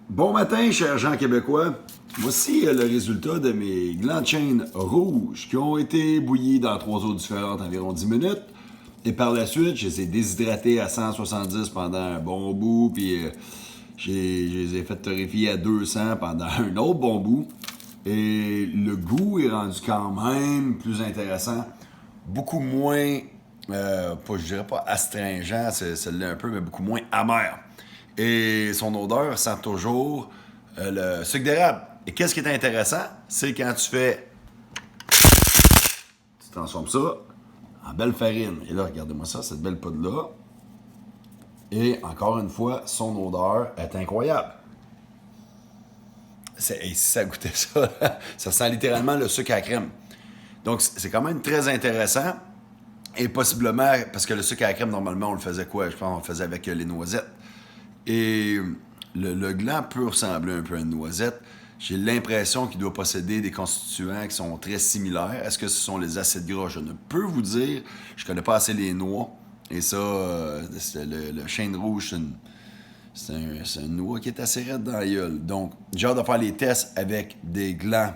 Bon matin, chers gens québécois. Voici le résultat de mes glands de chêne rouges qui ont été bouillis dans 3 eaux différentes environ 10 minutes. Et par la suite, je les ai déshydratés à 170 pendant un bon bout, puis je les ai fait torréfier à 200 pendant un autre bon bout. Et le goût est rendu quand même plus intéressant, beaucoup moins, je dirais pas astringent, c'est l'est un peu, mais beaucoup moins amer. Et son odeur sent toujours le sucre d'érable. Et qu'est-ce qui est intéressant, c'est quand tu transformes ça en belle farine. Et là, regardez-moi ça, cette belle poudre-là. Et encore une fois, son odeur est incroyable. Et si ça goûtait ça, ça sent littéralement le sucre à la crème. Donc, c'est quand même très intéressant. Et possiblement, parce que le sucre à la crème, normalement, on le faisait quoi? Je pense qu'on le faisait avec les noisettes. Et le gland peut ressembler un peu à une noisette. J'ai l'impression qu'il doit posséder des constituants qui sont très similaires. Est-ce que ce sont les acides gras? Je ne peux vous dire. Je connais pas assez les noix. Et ça, le chêne rouge, c'est une noix qui est assez raide dans la gueule. Donc, j'ai hâte de faire les tests avec des glands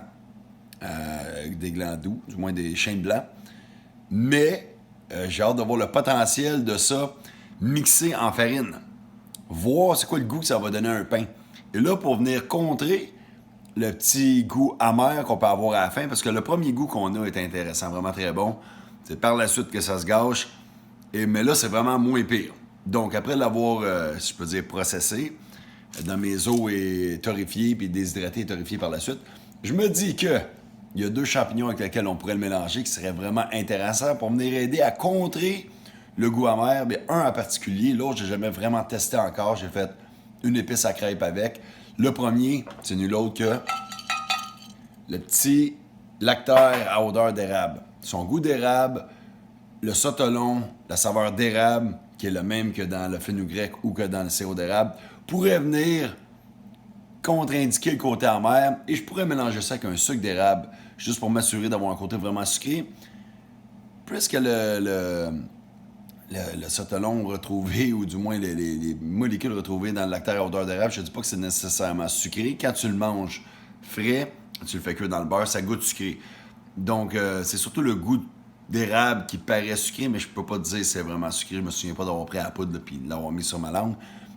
doux, du moins des chênes blancs. Mais j'ai hâte de voir le potentiel de ça mixé en farine. Voir c'est quoi le goût que ça va donner à un pain. Et là, pour venir contrer le petit goût amer qu'on peut avoir à la fin, parce que le premier goût qu'on a est intéressant, vraiment très bon. C'est par la suite que ça se gâche. Mais là, c'est vraiment moins pire. Donc, après l'avoir, si je peux dire, processé dans mes eaux et torréfié, puis déshydraté et torréfié par la suite, je me dis que il y a 2 champignons avec lesquels on pourrait le mélanger qui seraient vraiment intéressants pour venir aider à contrer le goût amer. Mais un en particulier, l'autre, j'ai jamais vraiment testé encore. J'ai fait une épice à crêpe avec. Le premier, c'est nul autre que le petit lactaire à odeur d'érable. Son goût d'érable, le sotolon, la saveur d'érable, qui est le même que dans le fenugrec ou que dans le sirop d'érable, pourrait venir contre-indiquer le côté amer. Et je pourrais mélanger ça avec un sucre d'érable, juste pour m'assurer d'avoir un côté vraiment sucré. Puisque le sotolon retrouvé, ou du moins les molécules retrouvées dans le lactaire à odeur d'érable, je ne dis pas que c'est nécessairement sucré. Quand tu le manges frais, tu le fais cuire dans le beurre, ça goûte sucré. Donc, c'est surtout le goût d'érable qui paraît sucré, mais je peux pas te dire si c'est vraiment sucré. Je me souviens pas d'avoir pris à la poudre et de l'avoir mis sur ma langue.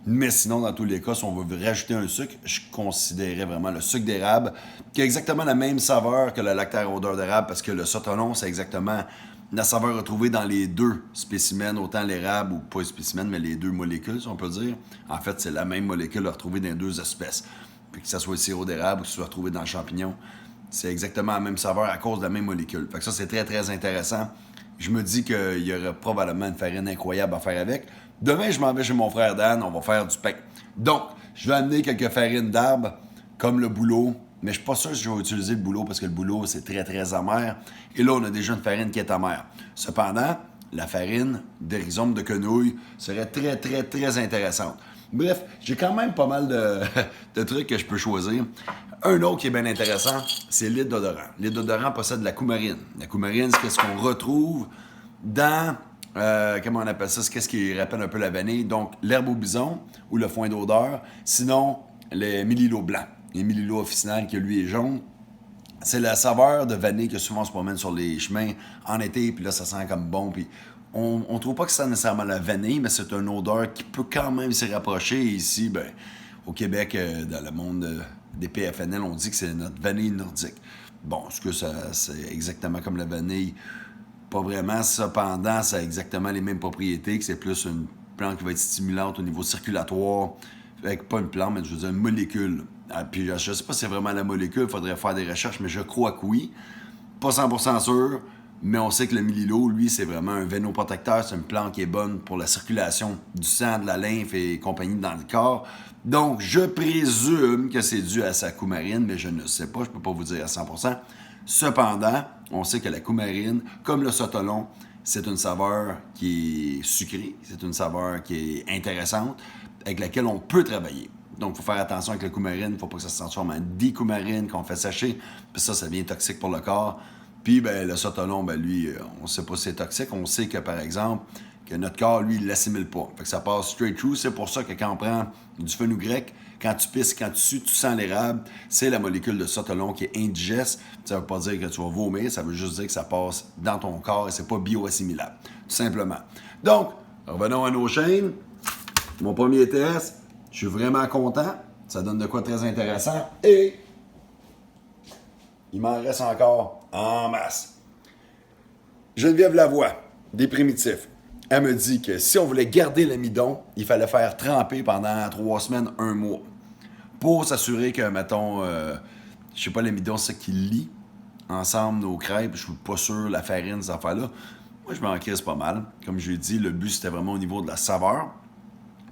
Mais sinon, dans tous les cas, si on veut rajouter un sucre, je considérais vraiment le sucre d'érable, qui a exactement la même saveur que le lactaire à odeur d'érable, parce que le sotolon, c'est exactement la saveur retrouvée dans les 2 spécimens, autant l'érable ou pas les spécimens, mais les 2 molécules, si on peut dire. En fait, c'est la même molécule retrouvée dans les 2 espèces. Puis que ce soit le sirop d'érable ou que ce soit retrouvé dans le champignon, c'est exactement la même saveur à cause de la même molécule. Fait que ça, c'est très, très intéressant. Je me dis qu'il y aurait probablement une farine incroyable à faire avec. Demain, je m'en vais chez mon frère Dan, on va faire du pain. Donc, je vais amener quelques farines d'arbre, comme le bouleau, mais je suis pas sûr si je vais utiliser le bouleau parce que le bouleau, c'est très, très amer. Et là, on a déjà une farine qui est amère. Cependant, la farine de rhizome de quenouille serait très, très, très intéressante. Bref, j'ai quand même pas mal de trucs que je peux choisir. Un autre qui est bien intéressant, c'est l'huile d'odorant. L'huile d'odorant possède de la coumarine. La coumarine, c'est ce qu'on retrouve dans, comment on appelle ça, c'est ce qui rappelle un peu la vanille. Donc, l'herbe au bison ou le foin d'odeur. Sinon, les mélilo blancs. Les mélilo officinales qui, lui, est jaune. C'est la saveur de vanille que souvent on se promène sur les chemins en été, puis là, ça sent comme bon. Puis on trouve pas que c'est nécessairement la vanille, mais c'est une odeur qui peut quand même s'y rapprocher. Et ici, ben, au Québec, dans le monde des PFNL, on dit que c'est notre vanille nordique. Bon, est-ce que c'est exactement comme la vanille? Pas vraiment. Cependant, ça a exactement les mêmes propriétés, que c'est plus une plante qui va être stimulante au niveau circulatoire. Avec pas une plante, mais je veux dire une molécule. Puis je sais pas si c'est vraiment la molécule, il faudrait faire des recherches, mais je crois que oui. Pas 100% sûr, mais on sait que le mélilo, lui, c'est vraiment un vénoprotecteur. C'est une plante qui est bonne pour la circulation du sang, de la lymphe et compagnie dans le corps. Donc, je présume que c'est dû à sa coumarine, mais je ne sais pas, je peux pas vous dire à 100%. Cependant, on sait que la coumarine, comme le sotolon, c'est une saveur qui est sucrée, c'est une saveur qui est intéressante, avec laquelle on peut travailler. Donc, il faut faire attention avec le coumarine. Il ne faut pas que ça se transforme en dicoumarine qu'on fait sécher. Puis ça devient toxique pour le corps. Puis, ben, le sotolon, ben, lui, on ne sait pas si c'est toxique. On sait que, par exemple, que notre corps, lui, il l'assimile pas. Fait que ça passe straight through. C'est pour ça que quand on prend du fenugrec, quand tu pisses, quand tu sues, tu sens l'érable, c'est la molécule de sotolon qui est indigeste. Ça ne veut pas dire que tu vas vomir, ça veut juste dire que ça passe dans ton corps et c'est pas bioassimilable, tout simplement. Donc, revenons à nos chaînes. Mon premier test, je suis vraiment content. Ça donne de quoi de très intéressant. Et il m'en reste encore en masse. Geneviève Lavoie, des primitifs. Elle me dit que si on voulait garder l'amidon, il fallait faire tremper pendant 3 semaines, 1 mois. Pour s'assurer que, mettons, je sais pas, l'amidon, c'est ça qui lie ensemble nos crêpes. Je suis pas sûr, la farine, ces affaires-là. Moi, je m'en crisse pas mal. Comme je l'ai dit, le but, c'était vraiment au niveau de la saveur.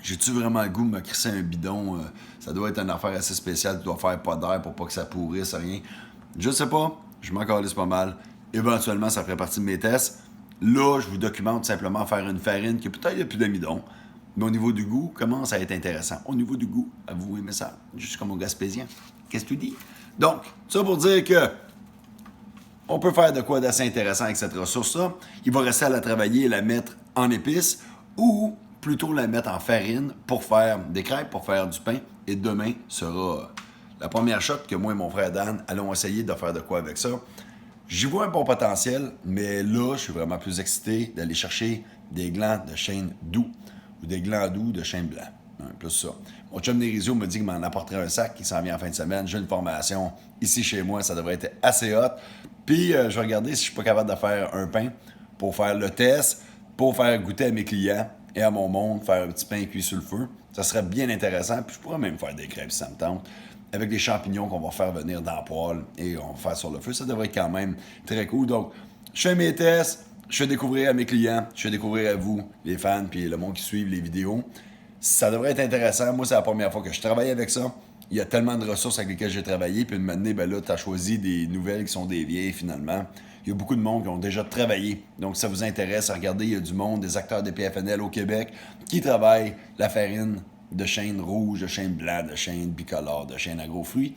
J'ai-tu vraiment le goût de me crisser un bidon? Ça doit être une affaire assez spéciale. Tu dois faire pas d'air pour pas que ça pourrisse, rien. Je sais pas. Je m'en calisse pas mal. Éventuellement, ça ferait partie de mes tests. Là, je vous documente simplement faire une farine qui peut-être n'a plus d'amidon. Mais au niveau du goût, commence à être intéressant. Au niveau du goût, vous aimez ça? Juste comme au Gaspésien. Qu'est-ce que tu dis? Donc, ça pour dire que on peut faire de quoi d'assez intéressant avec cette ressource-là. Il va rester à la travailler et la mettre en épices ou plutôt la mettre en farine pour faire des crêpes, pour faire du pain. Et demain sera la première shot que moi et mon frère Dan allons essayer de faire de quoi avec ça. J'y vois un bon potentiel, mais là, je suis vraiment plus excité d'aller chercher des glands de chêne doux ou des glands doux de chêne blanc. Plus ça. Mon chum Nérizio me dit qu'il m'en apporterait un sac qui s'en vient en fin de semaine. J'ai une formation ici chez moi, ça devrait être assez hot. Puis, je vais regarder si je suis pas capable de faire un pain pour faire le test, pour faire goûter à mes clients et à mon monde, faire un petit pain cuit sur le feu. Ça serait bien intéressant. Puis, je pourrais même faire des crêpes si ça me tente, avec des champignons qu'on va faire venir dans la poêle et on va faire sur le feu. Ça devrait être quand même très cool. Donc, je fais mes tests, je fais découvrir à mes clients, je fais découvrir à vous, les fans, puis le monde qui suit les vidéos. Ça devrait être intéressant. Moi, c'est la première fois que je travaille avec ça. Il y a tellement de ressources avec lesquelles j'ai travaillé, puis une année, ben là, tu as choisi des nouvelles qui sont des vieilles, finalement. Il y a beaucoup de monde qui ont déjà travaillé. Donc, si ça vous intéresse, regardez, il y a du monde, des acteurs de PFNL au Québec, qui travaillent la farine de chêne rouge, de chêne blanc, de chêne bicolore, de chêne agro-fruits.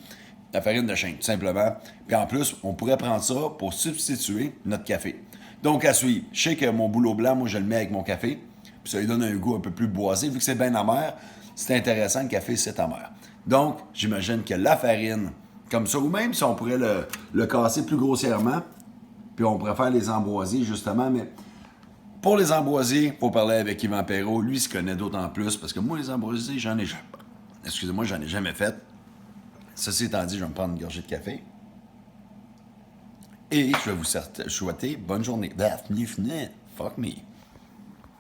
La farine de chêne, tout simplement. Puis en plus, on pourrait prendre ça pour substituer notre café. Donc, à suivre. Je sais que mon boulot blanc, moi, je le mets avec mon café. Puis ça lui donne un goût un peu plus boisé. Vu que c'est bien amer, c'est intéressant, le café, c'est amer. Donc, j'imagine que la farine, comme ça, ou même si on pourrait le casser plus grossièrement, puis on pourrait faire les ambroisies, justement, mais pour les ambroisies, il faut parler avec Yvan Perrault. Lui, il se connaît d'autant plus, parce que moi, les ambroisies, j'en ai jamais fait. Ceci étant dit, je vais me prendre une gorgée de café. Et je vais vous souhaiter bonne journée. Fuck me.